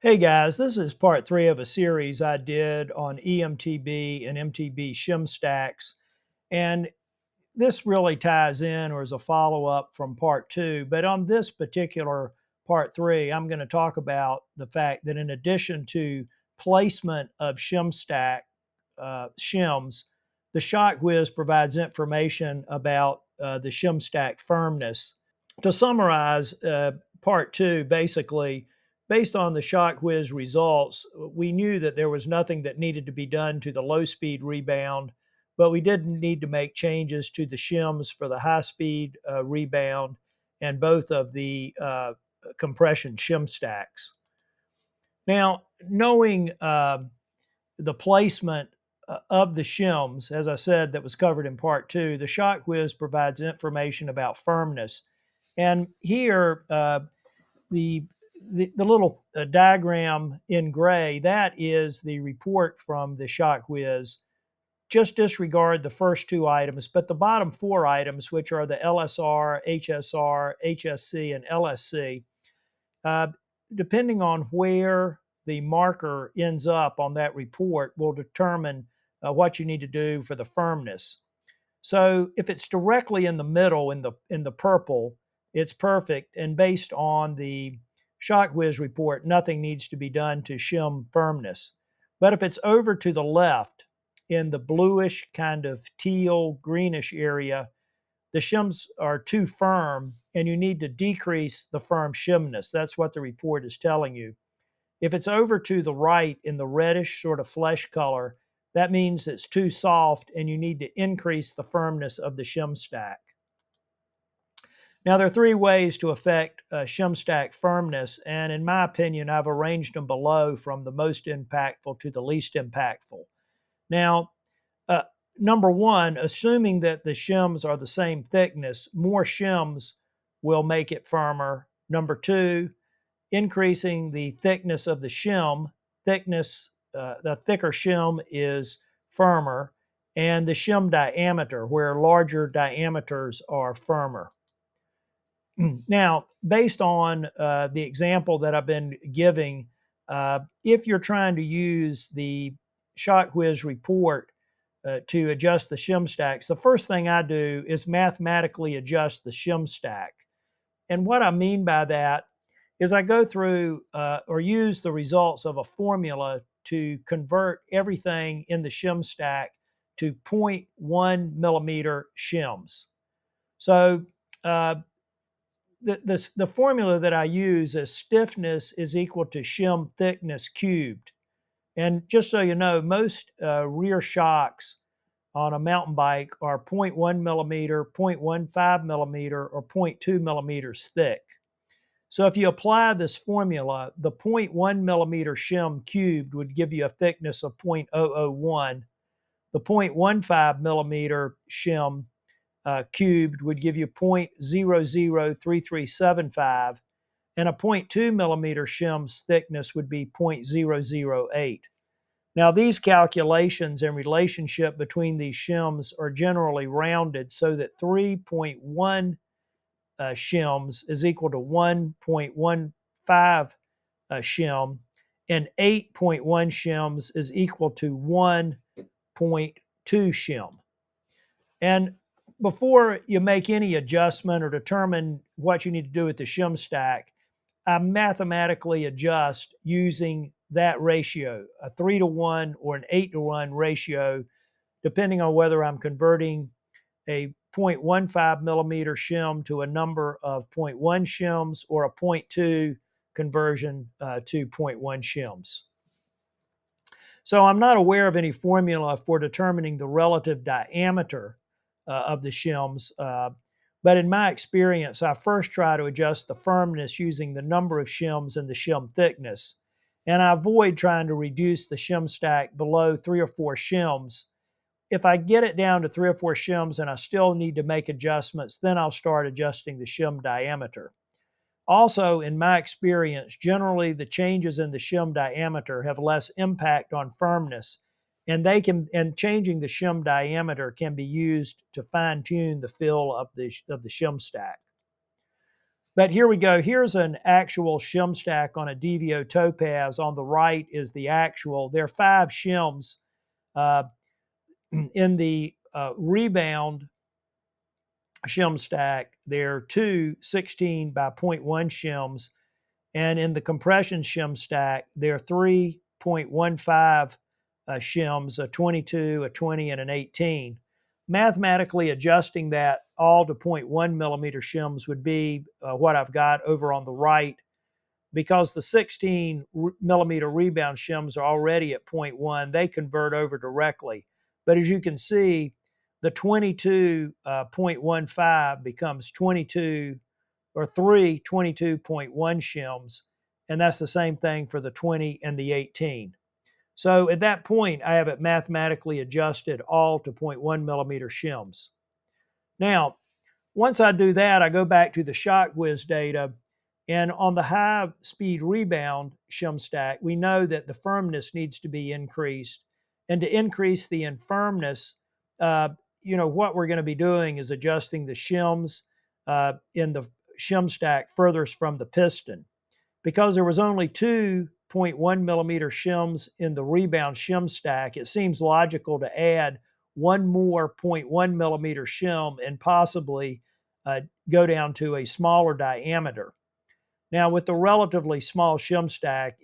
Hey guys, this is part three of a series I did on EMTB and MTB shim stacks. And this really ties in or is a follow up from part two. But on this particular part three, I'm going to talk about the fact that in addition to placement of shim stack shims, the Shockwiz provides information about the shim stack firmness. To summarize, part two, basically, based on the Shockwiz results, we knew that there was nothing that needed to be done to the low speed rebound, but we didn't need to make changes to the shims for the high speed rebound and both of the compression shim stacks. Now, knowing the placement of the shims, as I said, that was covered in part two, the Shockwiz provides information about firmness. And here, the, the little diagram in gray, that is the report from the Shockwiz. Just disregard the first two items, but the bottom four items, which are the LSR, HSR, HSC, and LSC, uh, depending on where the marker ends up on that report, will determine what you need to do for the firmness. So if it's directly in the middle in the purple, it's perfect. And based on the Shockwiz report, nothing needs to be done to shim firmness. But if it's over to the left in the bluish kind of teal greenish area, the shims are too firm and you need to decrease the firm shimness. That's what the report is telling you. If it's over to the right in the reddish sort of flesh color, that means it's too soft and you need to increase the firmness of the shim stack. Now, there are three ways to affect shim stack firmness, and in my opinion, I've arranged them below from the most impactful to the least impactful. Now, uh, number one, assuming that the shims are the same thickness, more shims will make it firmer. Number two, increasing the thickness of the shim. The thicker shim is firmer, and the shim diameter, where larger diameters are firmer. Now, based on the example that I've been giving, if you're trying to use the Shockwiz report to adjust the shim stacks, the first thing I do is mathematically adjust the shim stack. And what I mean by that is I go through or use the results of a formula to convert everything in the shim stack to 0.1 millimeter shims. So uh, the formula that I use is stiffness is equal to shim thickness cubed. And just so you know, most rear shocks on a mountain bike are 0.1 millimeter, 0.15 millimeter, or 0.2 millimeters thick. So if you apply this formula, the 0.1 millimeter shim cubed would give you a thickness of 0.001. The 0.15 millimeter shim cubed would give you 0.003375, and a 0.2 millimeter shim's thickness would be 0.008. Now, these calculations and relationship between these shims are generally rounded so that 3.1 shims is equal to 1.15 shim, and 8.1 shims is equal to 1.2 shim. And before you make any adjustment or determine what you need to do with the shim stack, I mathematically adjust using that ratio, a 3-to-1 or an 8-to-1 ratio, depending on whether I'm converting a 0.15 millimeter shim to a number of 0.1 shims or a 0.2 conversion to 0.1 shims. So I'm not aware of any formula for determining the relative diameter of the shims, but in my experience, I first try to adjust the firmness using the number of shims and the shim thickness. And I avoid trying to reduce the shim stack below 3 or 4 shims. If I get it down to 3 or 4 shims and I still need to make adjustments, then I'll start adjusting the shim diameter. Also, in my experience, generally the changes in the shim diameter have less impact on firmness, and changing the shim diameter can be used to fine tune the fill of the shim stack. But here we go. Here's an actual shim stack on a DVO topaz. On the right is the actual. There are 5 shims uh, in the rebound shim stack. There are 2 16 by 0.1 shims, and in the compression shim stack, there are 3.15 shims, a 22, a 20, and an 18. Mathematically adjusting that all to 0.1 millimeter shims would be what I've got over on the right, because the 16 millimeter rebound shims are already at 0.1, they convert over directly. But as you can see, the 22.15 becomes 22 or 3 22.1 shims, and that's the same thing for the 20 and the 18. So at that point, I have it mathematically adjusted all to 0.1 millimeter shims. Now, once I do that, I go back to the Shockwiz data, and on the high speed rebound shim stack, we know that the firmness needs to be increased. And to increase the firmness, what we're going to be doing is adjusting the shims in the shim stack furthest from the piston. Because there was only 2.1 millimeter shims in the rebound shim stack, it seems logical to add one more 0.1 millimeter shim and possibly go down to a smaller diameter. Now, with the relatively small shim stack,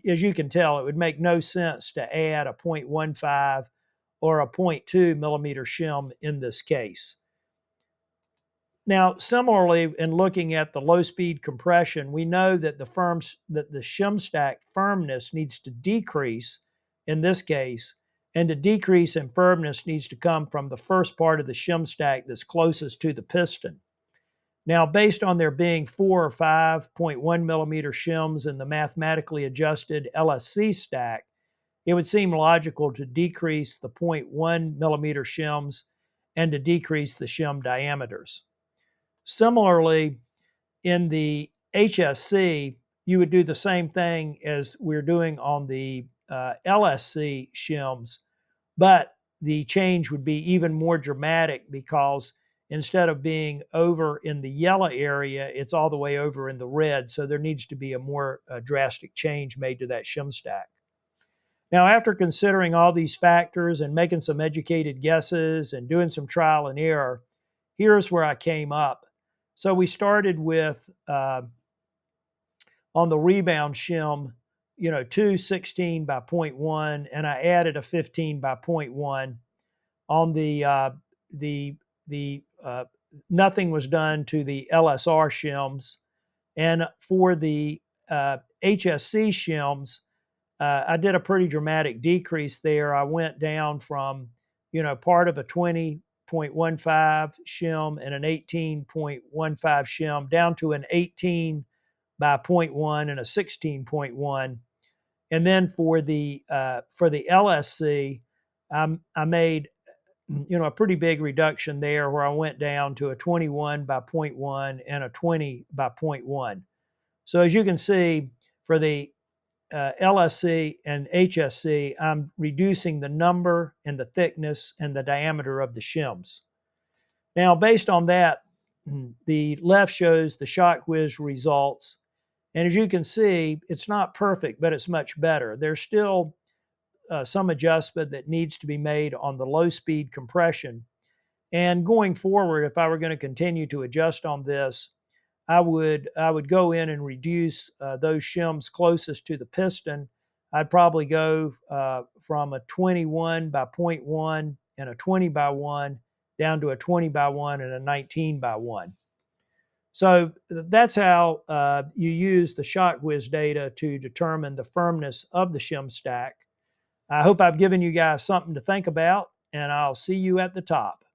as you can tell, it would make no sense to add a 0.15 or a 0.2 millimeter shim in this case. Now, similarly, in looking at the low-speed compression, we know that the shim stack firmness needs to decrease in this case, and the decrease in firmness needs to come from the first part of the shim stack that's closest to the piston. Now, based on there being 4 or 5.1 millimeter shims in the mathematically adjusted LSC stack, it would seem logical to decrease the 0.1 millimeter shims and to decrease the shim diameters. Similarly, in the HSC, you would do the same thing as we're doing on the LSC shims, but the change would be even more dramatic because instead of being over in the yellow area, it's all the way over in the red. So there needs to be a more drastic change made to that shim stack. Now, after considering all these factors and making some educated guesses and doing some trial and error, here's where I came up. So we started with, on the rebound shim, 2 16 by 0.1, and I added a 15 by 0.1. On the nothing was done to the LSR shims, and for the HSC shims, I did a pretty dramatic decrease there. I went down from, part of a 20.15 shim and an 18.15 shim down to an 18 by 0.1 and a 16.1. And then for the LSC, I made a pretty big reduction there where I went down to a 21 by 0.1 and a 20 by 0.1. So as you can see, for the LSC and HSC, I'm reducing the number and the thickness and the diameter of the shims. Now, based on that, the left shows the Shockwiz results. And as you can see, it's not perfect, but it's much better. There's still some adjustment that needs to be made on the low speed compression. And going forward, if I were going to continue to adjust on this, I would go in and reduce those shims closest to the piston. I'd probably go from a 21 by 0.1 and a 20 by 1 down to a 20 by 1 and a 19 by 1. So that's how you use the Shockwiz data to determine the firmness of the shim stack. I hope I've given you guys something to think about, and I'll see you at the top.